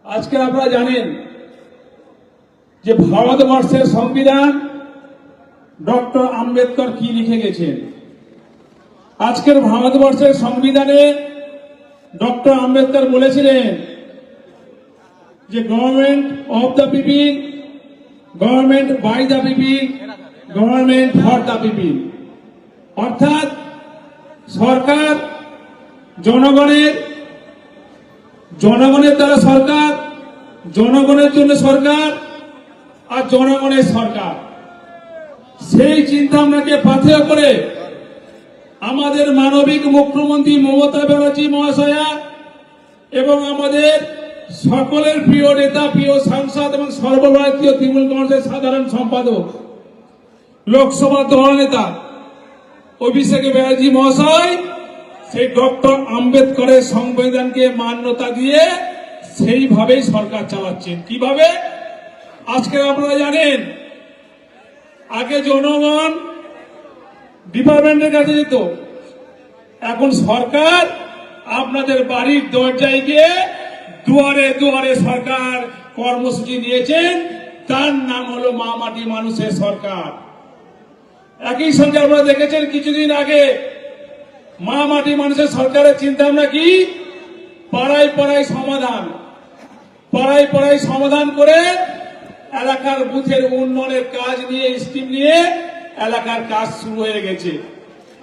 আজকে আপনারা জানেন যে ভারতবর্ষের সংবিধান ডক্টর আম্বেদকর কি লিখে গেছেন। আজকের ভারতবর্ষের সংবিধানে ডক্টর আম্বেদকর বলেছিলেন যে government of the people, government by the people, government for the people. অর্থাৎ সরকার জনগণের, জনগণের দ্বারা সরকার, জনগণের জন্য সরকার আর জনগণের সরকার। সেই চিন্তা ভাবনাকে পাথেয় করে আমাদের মানবিক মুখ্যমন্ত্রী মমতা ব্যানার্জি মহাশয়া এবং আমাদের সকলের প্রিয় নেতা, প্রিয় সাংসদ এবং সর্বভারতীয় তৃণমূল কংগ্রেসের সাধারণ সম্পাদক, লোকসভা দলনেতা অভিষেক ব্যানার্জি মহাশয় সেই ডক্টর আম্বেদকরের সংবিধানকে মান্যতা দিয়ে সেইভাবেই সরকার চালাচ্ছেন। কিভাবে? আজকে আপনারা জানেন, আগে জনগণ ডিপার্টমেন্টের কাছে যেত, এখন সরকার আপনাদের বাড়ির দরজায় গিয়ে দুয়ারে দুয়ারে সরকার কর্মসূচি নিয়েছেন। তার নাম হলো মা মাটি মানুষের সরকার। একই সঙ্গে আপনারা দেখেছেন কিছুদিন আগে মা মাটি মানুষের সরকারের চিন্তা ভাবনা কি? পাড়ায় পাড়ায় সমাধান, পাড়ায় পাড়ায় সমাধান করে এলাকার বুথের উন্নয়নের কাজ নিয়ে, স্কিম নিয়ে এলাকার কাজ শুরু হয়ে গেছে।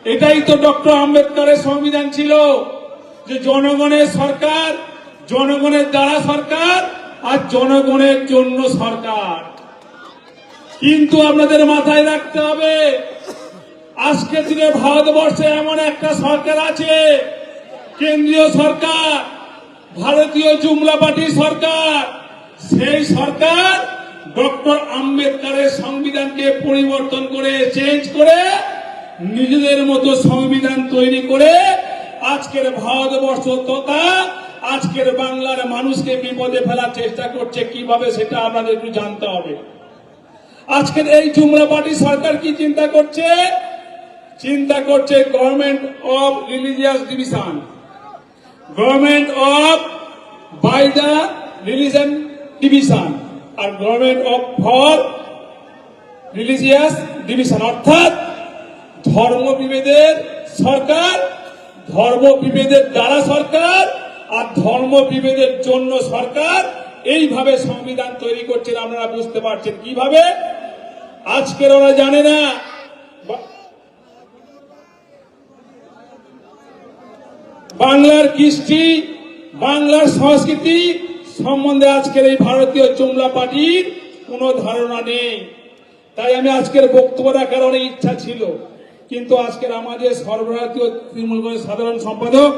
এটাই তো ডক্টর আম্বেদকরের সংবিধান ছিল, যে জনগণের সরকার, জনগণের দ্বারা সরকার আর জনগণের জন্য সরকার। কিন্তু আপনাদের মাথায় রাখতে হবে, আজকের দিনে ভারতবর্ষে এমন একটা সরকার আছে, কেন্দ্রীয় সরকার, ভারতীয় জুমলা পার্টির সরকার। সেই সরকার ডক্টর আম্বেদকরের সংবিধানকে পরিবর্তন করে, চেঞ্জ করে, নিজেদের মতো সংবিধান তৈরি করে আজকের ভারতবর্ষ তথা আজকের বাংলার মানুষকে বিপদে ফেলার চেষ্টা করছে। কিভাবে সেটা আপনাদের একটু জানতে হবে। আজকের এই জুমলা পার্টি সরকার কি চিন্তা করছে? চিন্তা করছে government of religious division, government of by the religion division আর government of for religious division. অর্থাৎ ধর্ম বিভেদের সরকার, ধর্ম বিভেদের দ্বারা সরকার আর ধর্ম বিভেদের জন্য সরকার। এইভাবে সংবিধান তৈরি করছেন। আপনারা বুঝতে পারছেন কিভাবে? আজকের ওরা জানে না বাংলার কৃষ্টি, বাংলার সংস্কৃতি সম্বন্ধে আজকের এই ভারতীয় জুমলা পার্টির কোন ধারণা নেই। তাই আমি আজকের বক্তব্য রাখার অনেক ইচ্ছা ছিল, কিন্তু আজকের আমাদের সর্বভারতীয় তৃণমূল কংগ্রেস সাধারণ সম্পাদক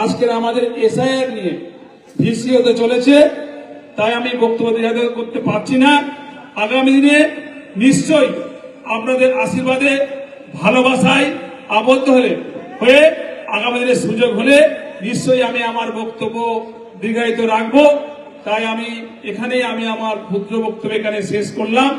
আজকের আমাদের এসআইআর নিয়ে ভিসি হতে চলেছে, তাই আমি বক্তব্য করতে পারছি না। আগামী দিনে নিশ্চয়ই আপনাদের আশীর্বাদে, ভালোবাসায় আবদ্ধ হয়ে আগামী দিনে সুযোগ হলে নিশ্চয়ই আমি আমার বক্তব্য দীর্ঘায়িত রাখবো। তাই আমি এখানেই আমার ক্ষুদ্র বক্তব্য এখানে শেষ করলাম।